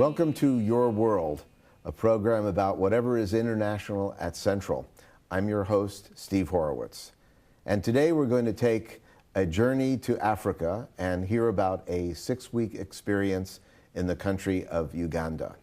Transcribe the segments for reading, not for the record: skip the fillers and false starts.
Welcome to Your World, a program about whatever is international at Central. I'm your host, Steve Horowitz. And today we're going to take a journey to Africa and hear about a 6-week experience in the country of Uganda.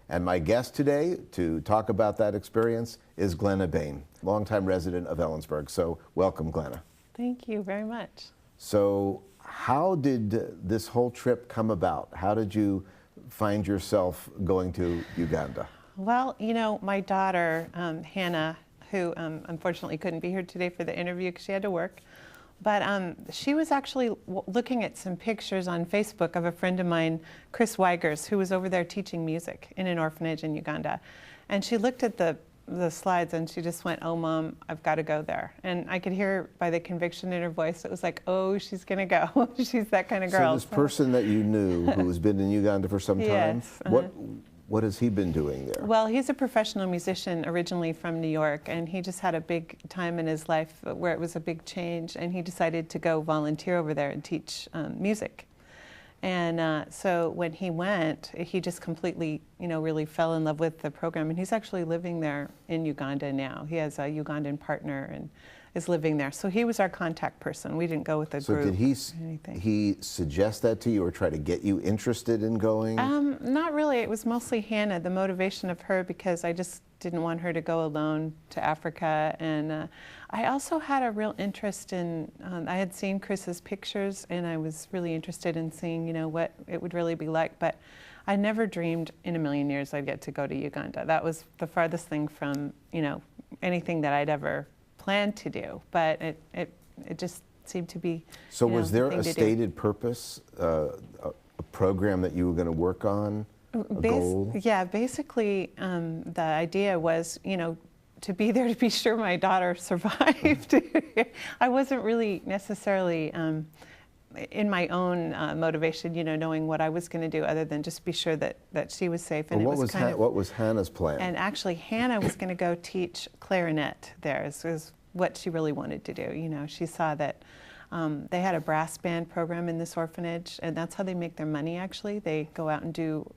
And my guest today to talk about that experience is Glenna Bain, longtime resident of Ellensburg. So welcome, Glenna. Thank you very much. So how did this whole trip come about? How did you find yourself going to Uganda? Well, you know, my daughter, Hannah, who unfortunately couldn't be here today for the interview because she had to work, but she was actually looking at some pictures on Facebook of a friend of mine, Chris Weigers, who was over there teaching music in an orphanage in Uganda. And she looked at the slides and she just went, "Oh, Mom, I've got to go there." And I could hear by the conviction in her voice, it was like, oh, she's going to go. She's that kind of girl. So this person that you knew who has been in Uganda for some time, yes, what has he been doing there? Well, he's a professional musician originally from New York, and he just had a big time in his life where it was a big change, and he decided to go volunteer over there and teach music. And so when he went, he just completely, really fell in love with the program. And he's actually living there in Uganda now. He has a Ugandan partner and is living there. So he was our contact person. We didn't go with a group. So did he suggest that to you or try to get you interested in going? Not really. It was mostly Hannah, the motivation of her, because I just didn't want her to go alone to Africa. And I also had a real interest in, I had seen Chris's pictures and I was really interested in seeing, what it would really be like. But I never dreamed in a million years I'd get to go to Uganda. That was the farthest thing from, anything that I'd ever planned to do. But it just seemed to be, So was there a stated purpose, a program that you were going to work on? Goal? Yeah, basically the idea was, to be there to be sure my daughter survived. I wasn't really necessarily in my own motivation, knowing what I was going to do other than just be sure that she was safe. And well, what was Hannah's plan? And actually Hannah was going to go teach clarinet there. It was what she really wanted to do. She saw that they had a brass band program in this orphanage, and that's how they make their money, actually. They go out and do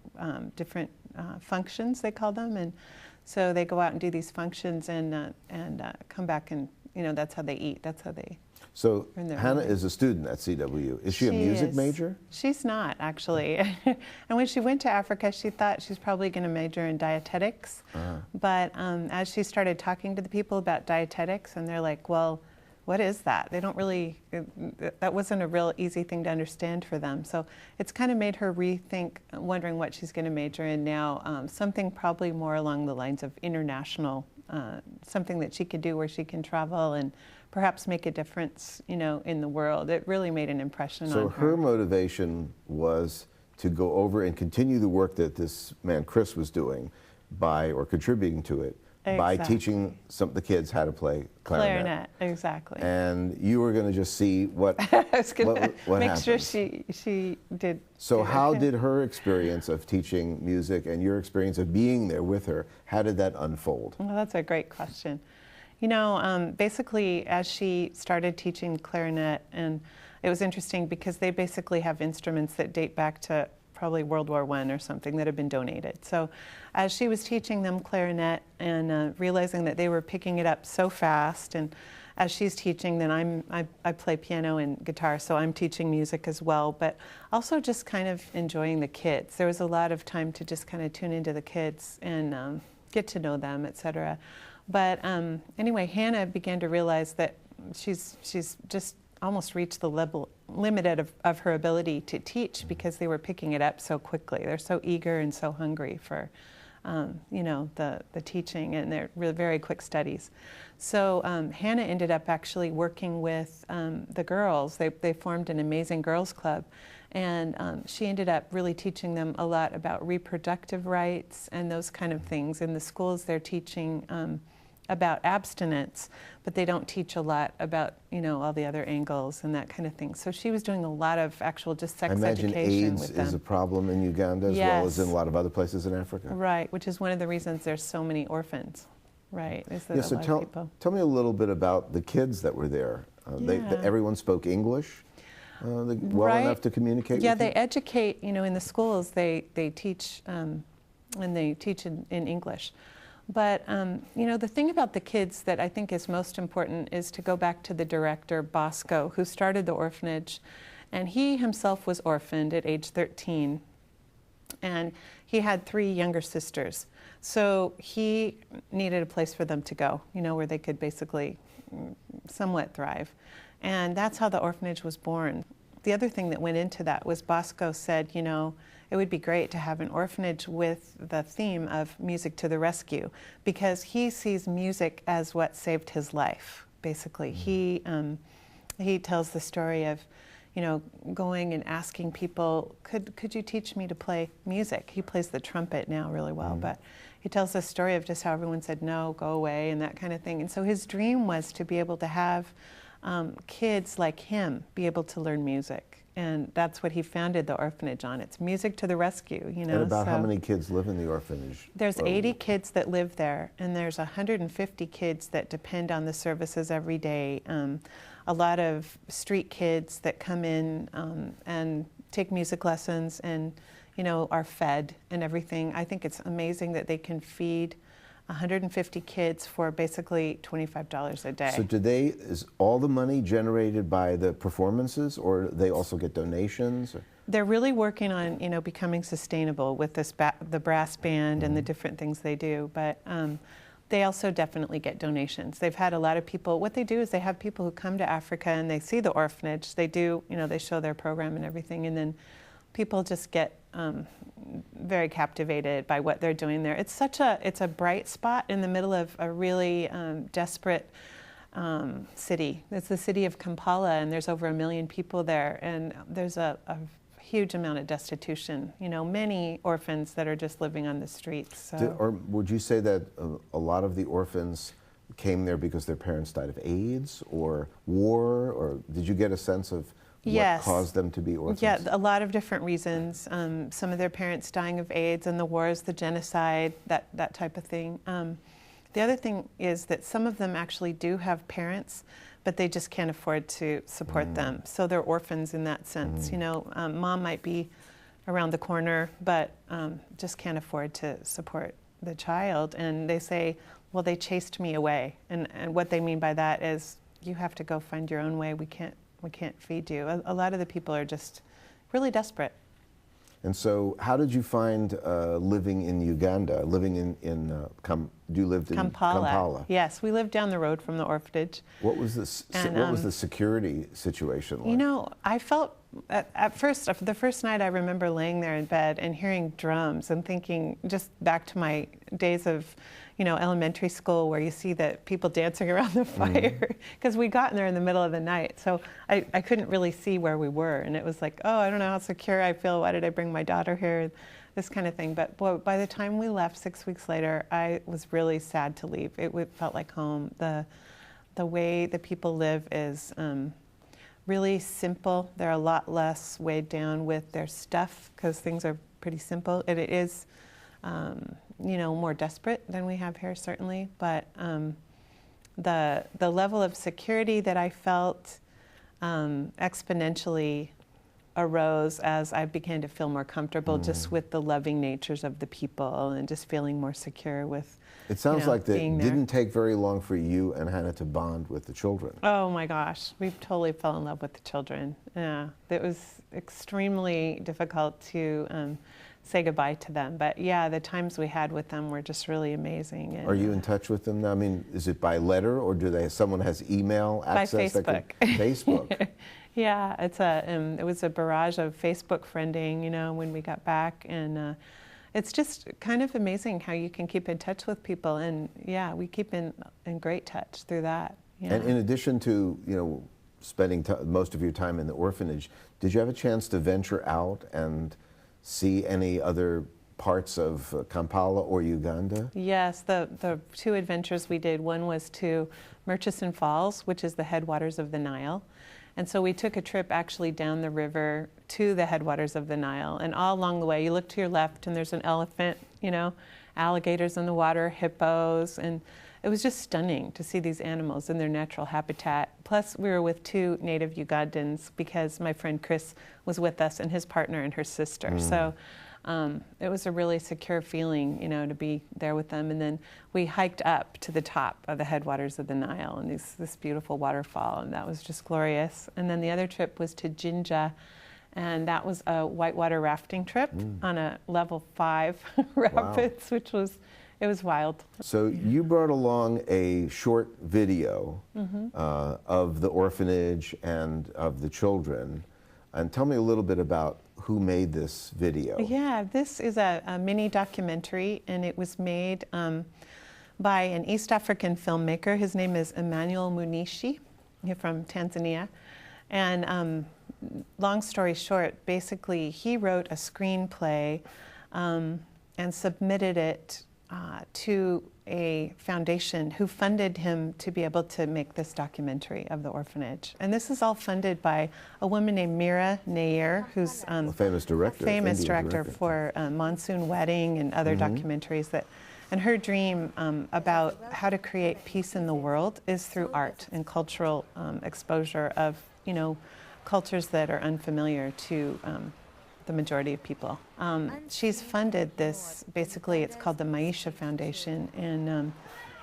different functions, they call them, and so they go out and do these functions and come back and, that's how they eat. That's how they... So Hannah is a student at CW. Is she a music major? She's not, actually. And when she went to Africa, she thought she's probably going to major in dietetics. But as she started talking to the people about dietetics, and they're like, well, what is that? They don't really, that wasn't a real easy thing to understand for them. So it's kind of made her rethink, wondering what she's going to major in now. Something probably more along the lines of international, something that she could do where she can travel and perhaps make a difference, in the world. It really made an impression on her. So her motivation was to go over and continue the work that this man, Chris, was doing or contributing to it. Exactly. By teaching the kids how to play clarinet. Exactly. And you were going to just see what I was going to make happens. sure she did. So how did her experience of teaching music and your experience of being there with her, how did that unfold? Well, that's a great question. Basically, as she started teaching clarinet, and it was interesting because they basically have instruments that date back to probably World War I or something that had been donated. So as she was teaching them clarinet and realizing that they were picking it up so fast, and as she's teaching, then I play piano and guitar, so I'm teaching music as well, but also just kind of enjoying the kids. There was a lot of time to just kind of tune into the kids and get to know them, etc. But anyway, Hannah began to realize that she's just almost reached the limit of her ability to teach because they were picking it up so quickly. They're so eager and so hungry for, the teaching, and they're very quick studies. So Hannah ended up actually working with the girls. They formed an amazing girls club, and she ended up really teaching them a lot about reproductive rights and those kind of things. In the schools, they're teaching about abstinence, but they don't teach a lot about, all the other angles and that kind of thing. So she was doing a lot of actual just sex education with them. I imagine AIDS is a problem in Uganda as well as in a lot of other places in Africa. Right, which is one of the reasons there's so many orphans, right? So tell me a little bit about the kids that were there. Everyone spoke English? Well enough to communicate Yeah, with they you? educate, in the schools, they teach, and they teach in English. But, the thing about the kids that I think is most important is to go back to the director, Bosco, who started the orphanage. And he himself was orphaned at age 13. And he had 3 younger sisters. So he needed a place for them to go, where they could basically somewhat thrive. And that's how the orphanage was born. The other thing that went into that was Bosco said, it would be great to have an orphanage with the theme of music to the rescue, because he sees music as what saved his life, basically. He tells the story of, going and asking people, could you teach me to play music? He plays the trumpet now really well, but he tells the story of just how everyone said, no, go away, and that kind of thing. And so his dream was to be able to have kids like him be able to learn music. And that's what he founded the orphanage on. It's music to the rescue, And about how many kids live in the orphanage? There's 80 kids that live there, and there's 150 kids that depend on the services every day. A lot of street kids that come in and take music lessons and, are fed and everything. I think it's amazing that they can feed 150 kids for basically $25 a day. So is all the money generated by the performances, or they also get donations? Or? They're really working on, becoming sustainable with this the brass band and the different things they do, but they also definitely get donations. They've had a lot of people, what they do is they have people who come to Africa and they see the orphanage, they do, they show their program and everything, and then people just get very captivated by what they're doing there. It's a bright spot in the middle of a really desperate city. It's the city of Kampala, and there's over 1 million people there, and there's a huge amount of destitution. Many orphans that are just living on the streets. So. Or would you say that a lot of the orphans came there because their parents died of AIDS or war, or did you get a sense of what caused them to be orphans? Yeah, a lot of different reasons. Some of their parents dying of AIDS and the wars, the genocide, that type of thing. The other thing is that some of them actually do have parents, but they just can't afford to support them. So they're orphans in that sense. Mom might be around the corner, but just can't afford to support the child. And they say, well, they chased me away. And what they mean by that is, you have to go find your own way. We can't feed you. A lot of the people are just really desperate. And so how did you find living in Uganda, living you lived in Kampala? Yes, we lived down the road from the orphanage. What was the security situation like? I felt, at first, the first night I remember laying there in bed and hearing drums and thinking, just back to my days of, elementary school, where you see the people dancing around the fire, because we got in there in the middle of the night. So I couldn't really see where we were. And it was like, oh, I don't know how secure I feel. Why did I bring my daughter here? This kind of thing. But by the time we left 6 weeks later, I was really sad to leave. It felt like home. The way the people live is really simple. They're a lot less weighed down with their stuff, because things are pretty simple. And it is more desperate than we have here, certainly. But the level of security that I felt exponentially arose as I began to feel more comfortable just with the loving natures of the people, and just feeling more secure with. It sounds like that didn't take very long for you and Hannah to bond with the children. Oh my gosh, we totally fell in love with the children. Yeah, it was extremely difficult to say goodbye to them. But yeah, the times we had with them were just really amazing. And, are you in touch with them now? I mean, is it by letter, or someone has email access? By Facebook. Facebook. Yeah, it was a barrage of Facebook friending, when we got back, and it's just kind of amazing how you can keep in touch with people, and yeah, we keep in great touch through that. Yeah. And in addition to spending most of your time in the orphanage, did you have a chance to venture out and see any other parts of Kampala or Uganda? Yes, the 2 adventures we did. One was to Murchison Falls, which is the headwaters of the Nile. And so we took a trip actually down the river to the headwaters of the Nile. And all along the way, you look to your left and there's an elephant, alligators in the water, hippos. And it was just stunning to see these animals in their natural habitat. Plus, we were with 2 native Ugandans because my friend Chris was with us and his partner and her sister. So it was a really secure feeling, to be there with them. And then we hiked up to the top of the headwaters of the Nile and this beautiful waterfall, and that was just glorious. And then the other trip was to Jinja, and that was a whitewater rafting trip on a level 5 rapids, which was wild. So you brought along a short video of the orphanage and of the children. And tell me a little bit about who made this video. Yeah, this is a mini documentary, and it was made by an East African filmmaker. His name is Emmanuel Munishi. He's from Tanzania. And long story short, basically he wrote a screenplay and submitted it to a foundation who funded him to be able to make this documentary of the orphanage. And this is all funded by a woman named Mira Nair, who's a famous director, for Monsoon Wedding and other documentaries. And her dream about how to create peace in the world is through art and cultural exposure of, cultures that are unfamiliar to the majority of people. She's funded this, basically it's called the Maisha Foundation,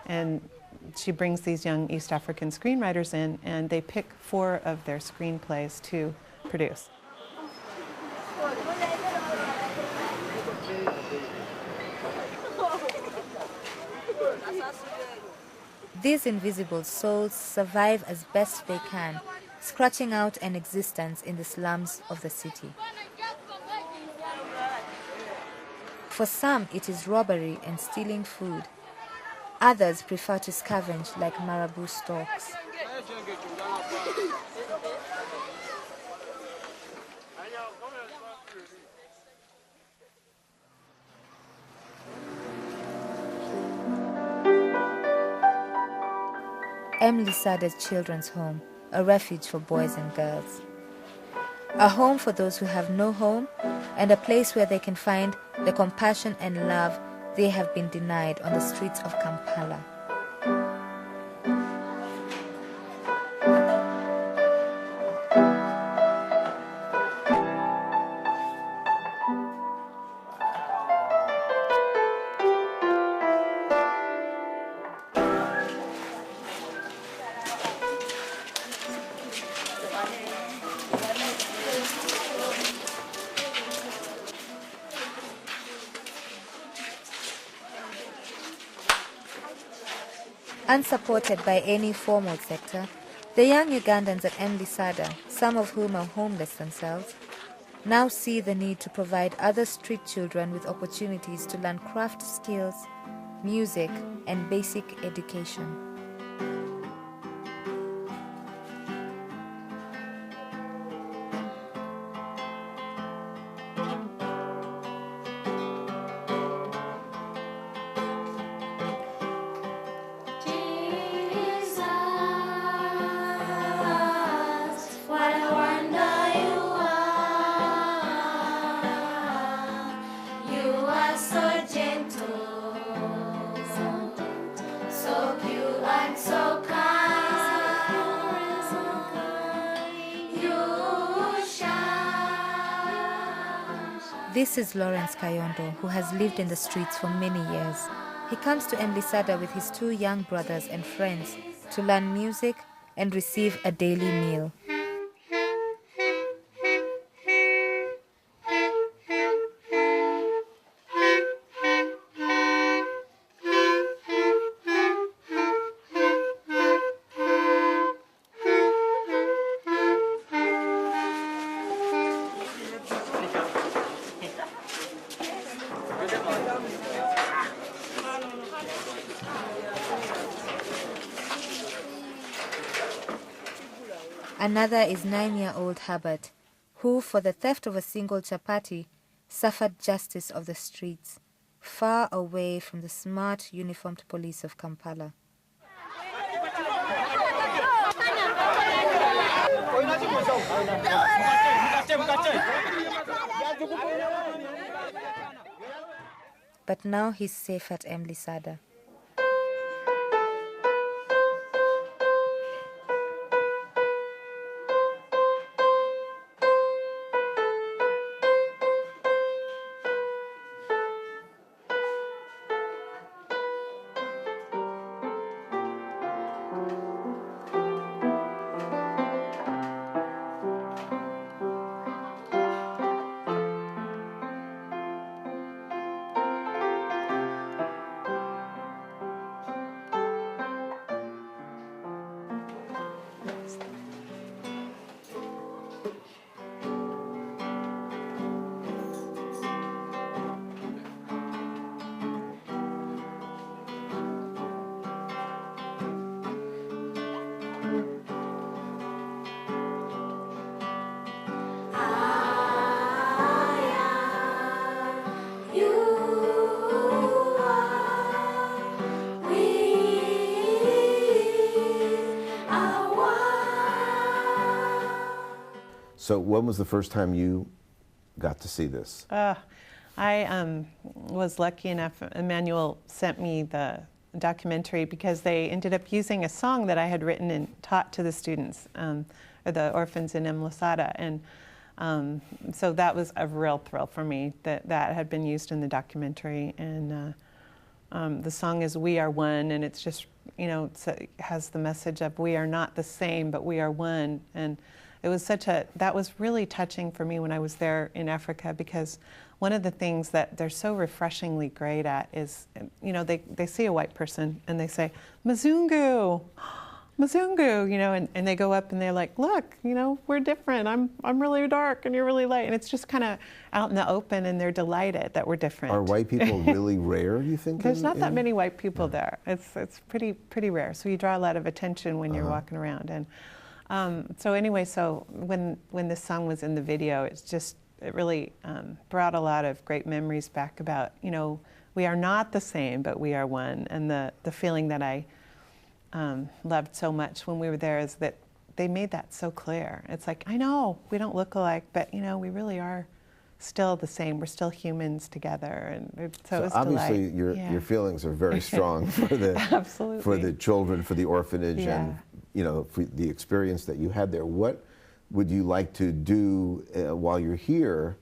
and she brings these young East African screenwriters in, and they pick 4 of their screenplays to produce. These invisible souls survive as best they can, scratching out an existence in the slums of the city. For some, it is robbery and stealing food. Others prefer to scavenge like marabou storks. MLISADA's Children's Home, a refuge for boys and girls. A home for those who have no home, and a place where they can find the compassion and love they have been denied on the streets of Kampala. Unsupported by any formal sector, the young Ugandans at MLISADA, some of whom are homeless themselves, now see the need to provide other street children with opportunities to learn craft skills, music, and basic education. This is Lawrence Kayondo, who has lived in the streets for many years. He comes to MLISADA with his 2 young brothers and friends to learn music and receive a daily meal. Another is 9-year-old Herbert, who, for the theft of a single chapati, suffered justice of the streets, far away from the smart, uniformed police of Kampala. But now he's safe at MLISADA. So when was the first time you got to see this? I was lucky enough, Emmanuel sent me the documentary because they ended up using a song that I had written and taught to the students, or the orphans in MLISADA. And so that was a real thrill for me that that had been used in the documentary. And the song is "We Are One," and it's just, it has the message of we are not the same, but we are one. And it was that was really touching for me when I was there in Africa, because one of the things that they're so refreshingly great at is, they see a white person and they say, "Mzungu, Mzungu," and they go up and they're like, "Look, we're different. I'm really dark and you're really light." And it's just kind of out in the open, and they're delighted that we're different. Are white people really rare, you think? There's not that many white people there. It's pretty rare. So you draw a lot of attention when you're walking around. And so anyway, so when this song was in the video, it really brought a lot of great memories back about, we are not the same, but we are one. And the feeling that I loved so much when we were there is that they made that so clear. It's like, I know we don't look alike, but we really are still the same. We're still humans together. And so it was obviously your feelings are very strong for the Absolutely. for the children, for the orphanage, and for the experience that you had there. What would you like to do while you're here?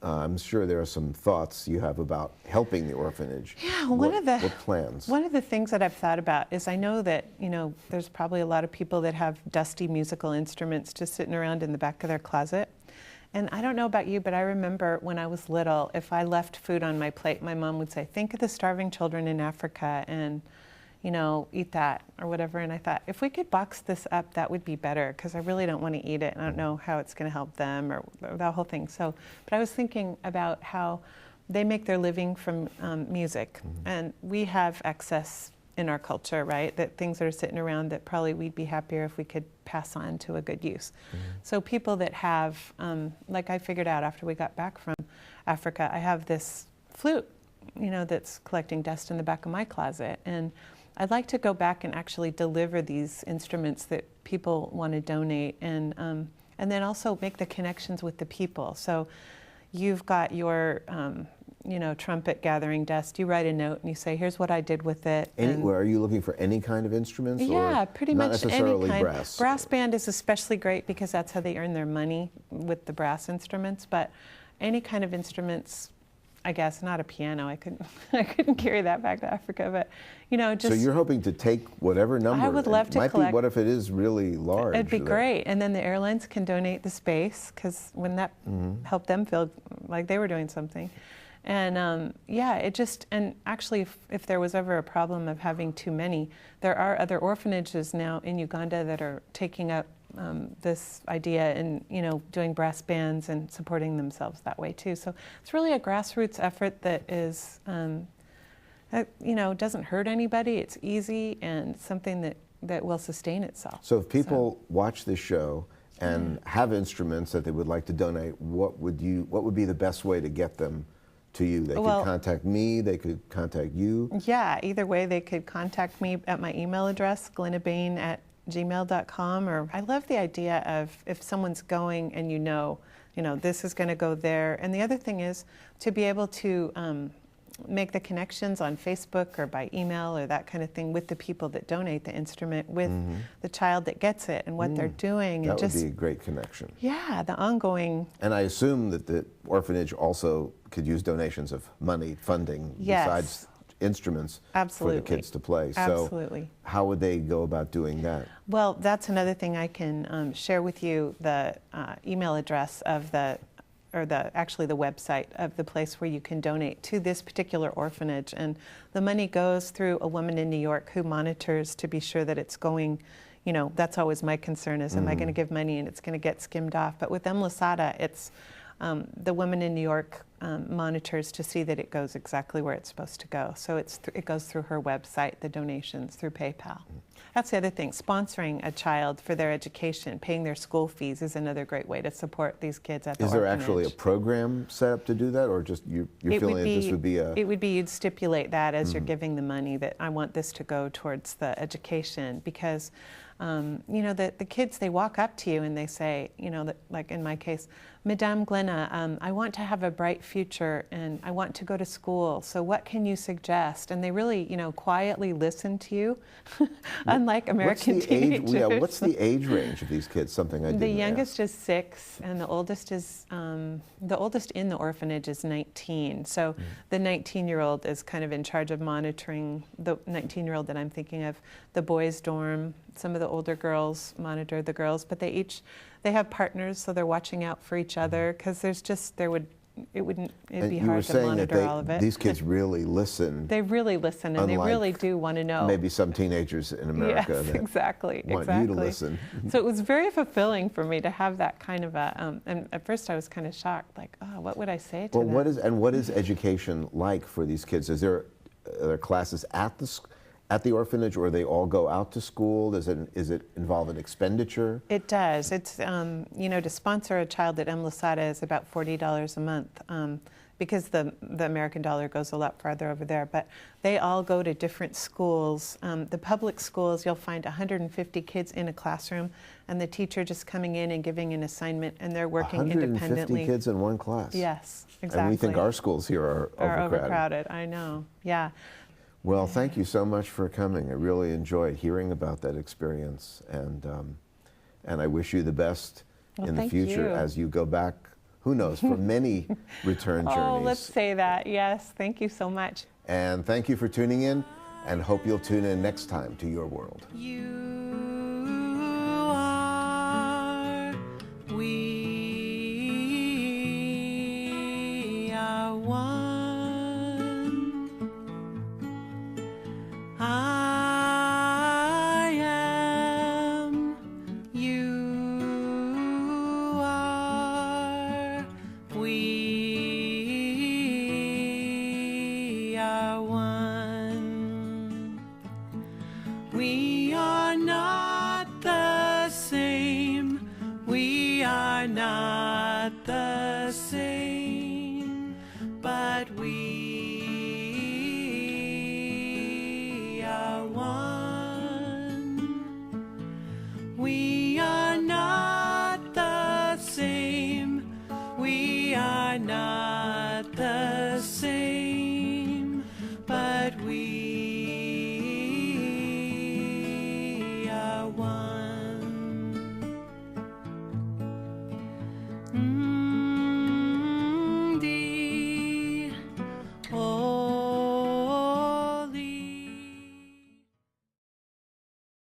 I'm sure there are some thoughts you have about helping the orphanage. Yeah, what plans? One of the things that I've thought about is, I know that there's probably a lot of people that have dusty musical instruments just sitting around in the back of their closet. And I don't know about you, but I remember when I was little, if I left food on my plate, my mom would say, "Think of the starving children in Africa and eat that," or whatever. And I thought, if we could box this up, that would be better, because I really don't want to eat it, and I don't know how it's going to help them or that whole thing. So, but I was thinking about how they make their living from music, and we have excess in our culture, right? That things that are sitting around that probably we'd be happier if we could pass on to a good use. So people that have, like I figured out after we got back from Africa, I have this flute, that's collecting dust in the back of my closet, and I'd like to go back and actually deliver these instruments that people want to donate, and then also make the connections with the people. So you've got your, trumpet gathering dust. You write a note and you say, "Here's what I did with it." Are you looking for any kind of instruments? Yeah, pretty much not necessarily any kind. Brass. Brass band is especially great because that's how they earn their money, with the brass instruments. But any kind of instruments, I guess, not a piano. I couldn't carry that back to Africa, but just. So you're hoping to take whatever number. I would love to collect. What if it is really large? It'd be great, and then the airlines can donate the space, because wouldn't that help them feel like they were doing something? And and actually, if there was ever a problem of having too many, there are other orphanages now in Uganda that are taking up this idea and doing brass bands and supporting themselves that way too. So it's really a grassroots effort that is doesn't hurt anybody. It's easy and something that will sustain itself. So if people watch this show and have instruments that they would like to donate, what would be the best way to get them to you? They could contact me, they could contact you? Yeah, either way, they could contact me at my email address, glennabain@gmail.com. Or I love the idea of, if someone's going and this is going to go there. And the other thing is to be able to make the connections on Facebook or by email or that kind of thing with the people that donate the instrument, with the child that gets it and what they're doing. That would be a great connection. Yeah, the ongoing. And I assume that the orphanage also could use donations of money, funding, besides instruments for the kids to play. Absolutely. So how would they go about doing that? Well, that's another thing I can share with you, the email address of actually the website of the place where you can donate to this particular orphanage. And the money goes through a woman in New York who monitors to be sure that it's going, that's always my concern is, am I going to give money and it's going to get skimmed off? But with MLISADA, it's the woman in New York monitors to see that it goes exactly where it's supposed to go. So it goes through her website, the donations through PayPal. That's the other thing. Sponsoring a child for their education, paying their school fees is another great way to support these kids at the orphanage. Is there actually a program set up to do that, or just you're feeling that this would be a... It would be, you'd stipulate that as you're giving the money, that I want this to go towards the education, because You know, the kids, they walk up to you and they say, you know, that, like in my case, Madame Glenna, I want to have a bright future and I want to go to school, so what can you suggest? And they really, you know, quietly listen to you, unlike American teenagers. What's the age range of these kids? Something I didn't The youngest ask. is 6, and the oldest in the orphanage is 19. So the 19-year-old is kind of in charge of monitoring the 19-year-old that I'm thinking of, the boys' dorm. Some of the older girls monitor the girls, but they have partners, so they're watching out for each other, because it'd be hard to monitor all of it. These kids really listen. They really listen, and they really do want to know. Maybe some teenagers in America yes, that exactly, want you to listen. So it was very fulfilling for me to have that kind of a, and at first I was kind of shocked, like, oh, what would I say to them? What is education like for these kids? Are there classes at the orphanage, or they all go out to school? Is it involve an expenditure? It does. It's, you know, to sponsor a child at MLISADA is about $40 a month, because the American dollar goes a lot farther over there. But they all go to different schools. The public schools, you'll find 150 kids in a classroom, and the teacher just coming in and giving an assignment, and they're working independently. 150 kids in one class? Yes, exactly. And we think our schools here are overcrowded. I know, yeah. Well, thank you so much for coming. I really enjoyed hearing about that experience, and I wish you the best in the future as you go back, who knows, for many return journeys. Oh, let's say that, yes. Thank you so much. And thank you for tuning in, and hope you'll tune in next time to Your World.